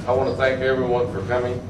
I want to thank everyone for coming.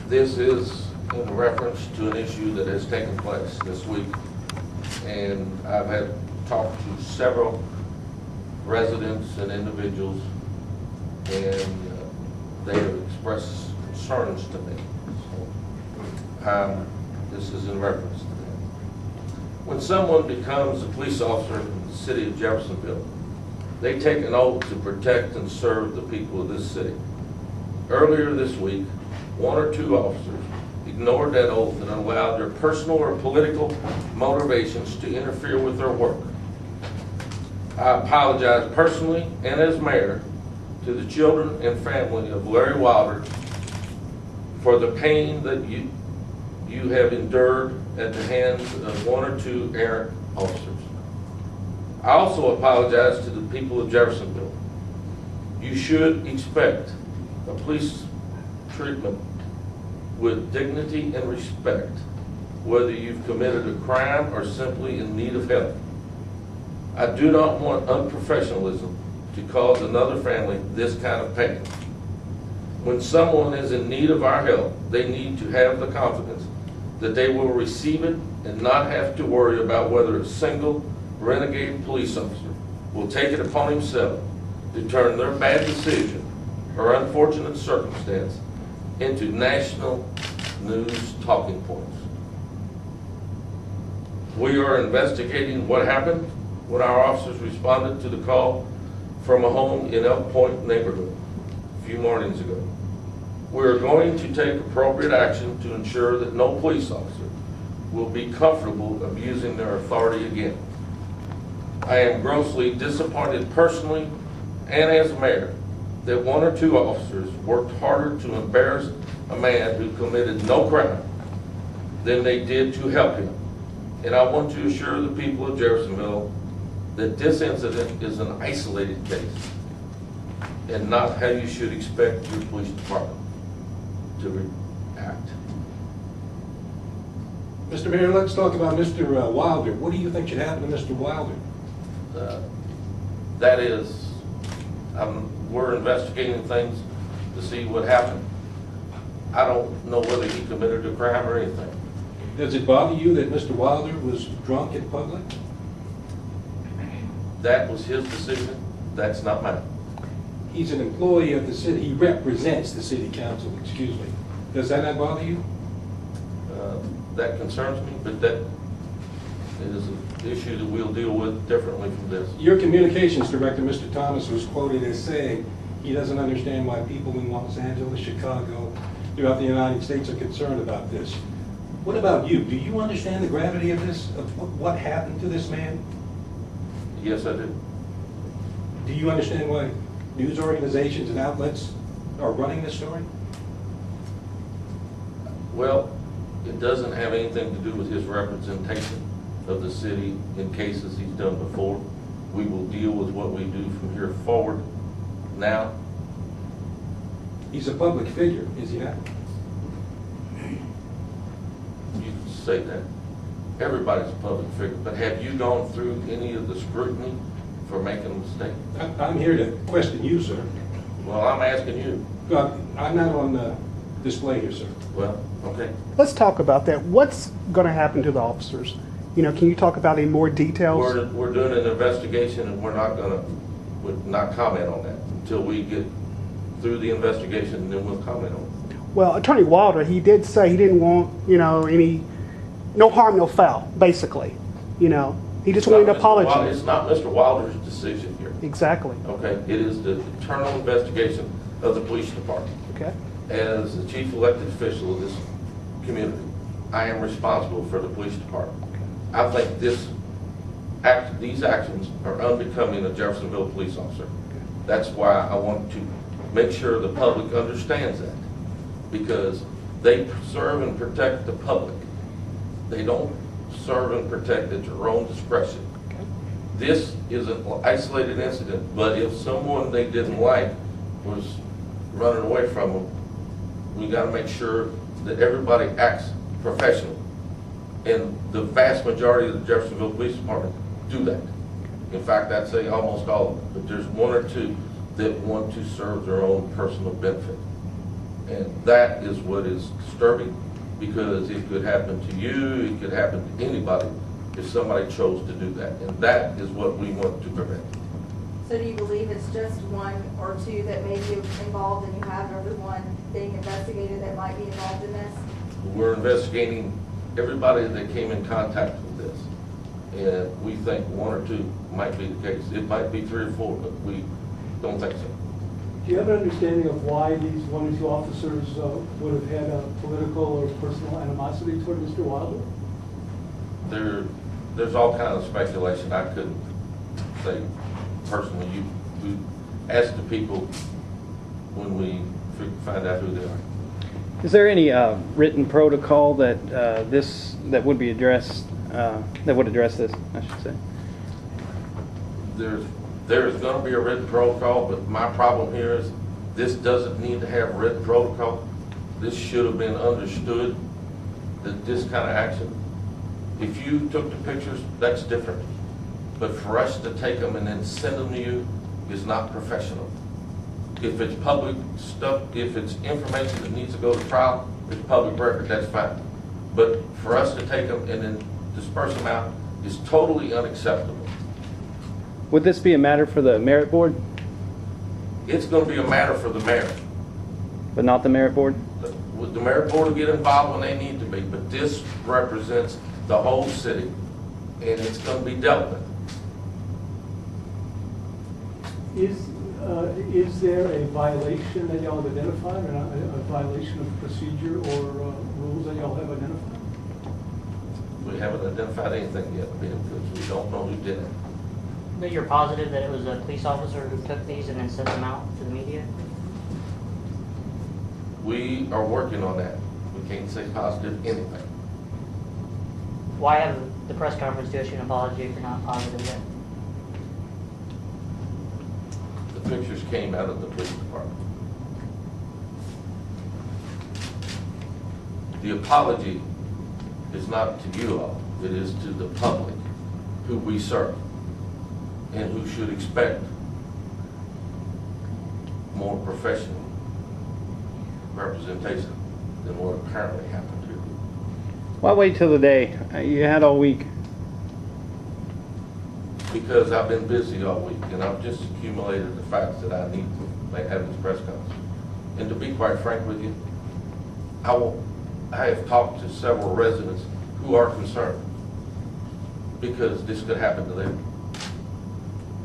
This is in reference to an issue that has taken place this week, and I've had talked to several residents and individuals, and they have expressed concerns to me. So, this is in reference to that. When someone becomes a police officer in the city of Jeffersonville, they take an oath to protect and serve the people of this city. Earlier this week, one or two officers ignored that oath and allowed their personal or political motivations to interfere with their work. I apologize personally and as mayor to the children and family of Larry Wilder for the pain that you have endured at the hands of one or two errant officers. I also apologize to the people of Jeffersonville. You should expect a police treatment with dignity and respect, whether you've committed a crime or simply in need of help. I do not want unprofessionalism to cause another family this kind of pain. When someone is in need of our help, they need to have the confidence that they will receive it and not have to worry about whether a single renegade police officer will take it upon himself to turn their bad decision or unfortunate circumstance into national news talking points. We are investigating what happened when our officers responded to the call from a home in Elk Point neighborhood a few mornings ago. We are going to take appropriate action to ensure that no police officer will be comfortable abusing their authority again. I am grossly disappointed personally and as mayor that one or two officers worked harder to embarrass a man who committed no crime than they did to help him. And I want to assure the people of Jeffersonville that this incident is an isolated case and not how you should expect your police department to react. Mr. Mayor, let's talk about Mr. Wilder. What do you think should happen to Mr. Wilder? That is, we're investigating things to see what happened. I don't know whether he committed a crime or anything. Does it bother you that Mr. Wilder was drunk in public? That was his decision. That's not mine. He's an employee of the city. He represents the city council, excuse me. Does that not bother you? That concerns me, but that is an issue that we'll deal with differently from this. Your communications director, Mr. Thomas, was quoted as saying he doesn't understand why people in Los Angeles, Chicago, throughout the United States are concerned about this. What about you? Do you understand the gravity of this, of what happened to this man? Yes, I do. Do you understand why news organizations and outlets are running this story? Well, it doesn't have anything to do with his representation of the city in cases he's done before. We will deal with what we do from here forward now. He's a public figure, is he not? You say that. Everybody's a public figure, but have you gone through any of the scrutiny for making a mistake? I'm here to question you, sir. Well, I'm asking you. I'm not on display here, sir. Well, okay. Let's talk about that. What's going to happen to the officers? You know, can you talk about any more details? We're doing an investigation, and we're not not comment on that until we get through the investigation, and then we'll comment on it. Well, Attorney Wilder, he did say he didn't want, no harm, no foul, basically. He just wanted to apologize. It's not Mr. Wilder's decision here. Exactly. Okay, it is the internal investigation of the police department. Okay. As the chief elected official of this community, I am responsible for the police department. I think these actions are unbecoming of Jeffersonville police officer. That's why I want to make sure the public understands that, because they serve and protect the public. They don't serve and protect at your own discretion. This is an isolated incident, but if someone they didn't like was running away from them, we got to make sure that everybody acts professionally. And the vast majority of the Jeffersonville Police Department do that. In fact, I'd say almost all of them, but there's one or two that want to serve their own personal benefit. And that is what is disturbing, because it could happen to you, it could happen to anybody if somebody chose to do that. And that is what we want to prevent. So do you believe it's just one or two that may be involved, and you have everyone being investigated that might be involved in this? We're investigating everybody that came in contact with this. And we think one or two might be the case. It might be 3 or 4, but we don't think so. Do you have an understanding of why these one or two officers would have had a political or personal animosity toward Mr. Wilder? There's all kinds of speculation. I couldn't say personally. We ask the people when we find out who they are. Is there any written protocol that that would be addressed, that would address this, I should say? There's going to be a written protocol, but my problem here is this doesn't need to have written protocol. This should have been understood, that this kind of action, if you took the pictures, that's different. But for us to take them and then send them to you is not professional. If it's public stuff, if it's information that needs to go to trial, it's public record, that's fine. But for us to take them and then disperse them out is totally unacceptable. Would this be a matter for the merit board, It's going to be a matter for the mayor. but not the merit board? The merit board will get involved when they need to be, but this represents the whole city, and it's going to be dealt with. Is there a violation that y'all have identified, or a violation of procedure or rules that y'all have identified? We haven't identified anything yet, because we don't know who did it. But you're positive that it was a police officer who took these and then sent them out to the media? We are working on that. We can't say positive anything. Why have the press conference to issue an apology if you're not positive yet? The pictures came out of the police department. The apology is not to you all, it is to the public who we serve and who should expect more professional representation than what apparently happened here. Why wait till the day? You had all week. Because I've been busy all week, and I've just accumulated the facts that I need to have this press conference. And to be quite frank with you, I have talked to several residents who are concerned because this could happen to them.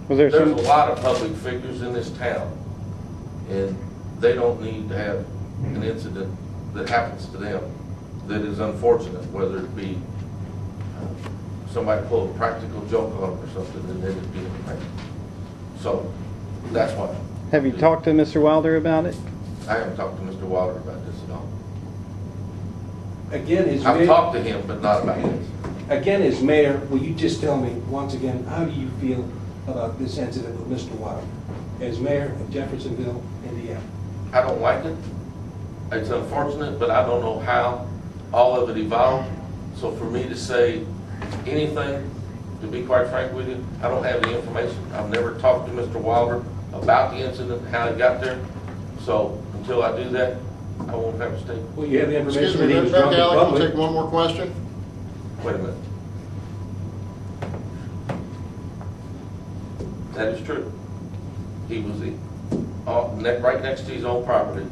Was there There's some? a lot of public figures in this town, and they don't need to have an incident that happens to them that is unfortunate, whether it be somebody pull a practical joke on them or something, and then it'd be in the paper. So that's why. Have you talked to Mr. Wilder about it? I haven't talked to Mr. Wilder about this at all. Again, as I've mayor, talked to him, but not about this. again, as mayor, will you just tell me, once again, how do you feel about this incident with Mr. Wilder as mayor of Jeffersonville, Indiana? I don't like it. It's unfortunate, but I don't know how all of it evolved. So for me to say anything, to be quite frank with you, I don't have the information. I've never talked to Mr. Wilder about the incident, how it got there. So until I do that, I won't have a statement. Well, you have the Excuse information me, that he was Mayor drunk in Galligan, we'll public. take one more question. Wait a minute. That is true. He was right next to his own property.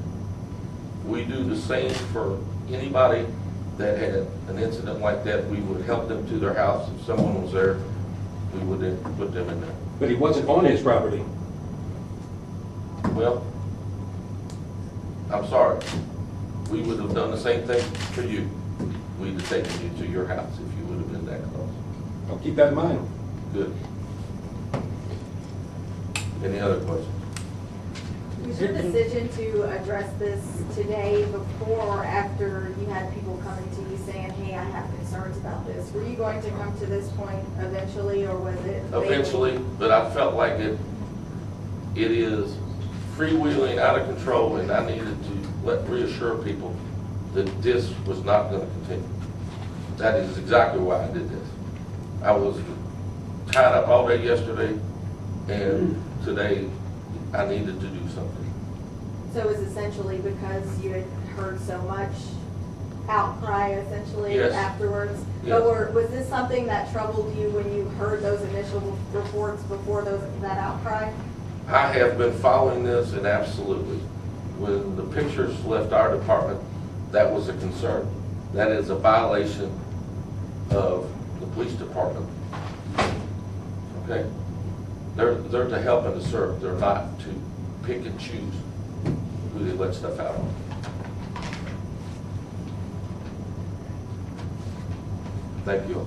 We do the same for anybody that had an incident like that. We would help them to their house. If someone was there, we would then put them in there. But he wasn't on his property. Well, I'm sorry. We would have done the same thing for you. We'd have taken you to your house if you would have been that close. I'll keep that in mind. Good. Any other questions? Was your decision to address this today before or after you had people coming to you saying, hey, I have concerns about this? Were you going to come to this point eventually, or was it? Eventually, but I felt like it is freewheeling out of control, and I needed to reassure people that this was not going to continue. That is exactly why I did this. I was tied up all day yesterday, and today I needed to do something. So it was essentially because you had heard so much outcry essentially Yes. afterwards? Yes. But was this something that troubled you when you heard those initial reports before that outcry? I have been following this, and absolutely, when the pictures left our department, that was a concern. That is a violation of the police department. Okay? They're to help and to serve. They're not to pick and choose who they let stuff out on. Thank you.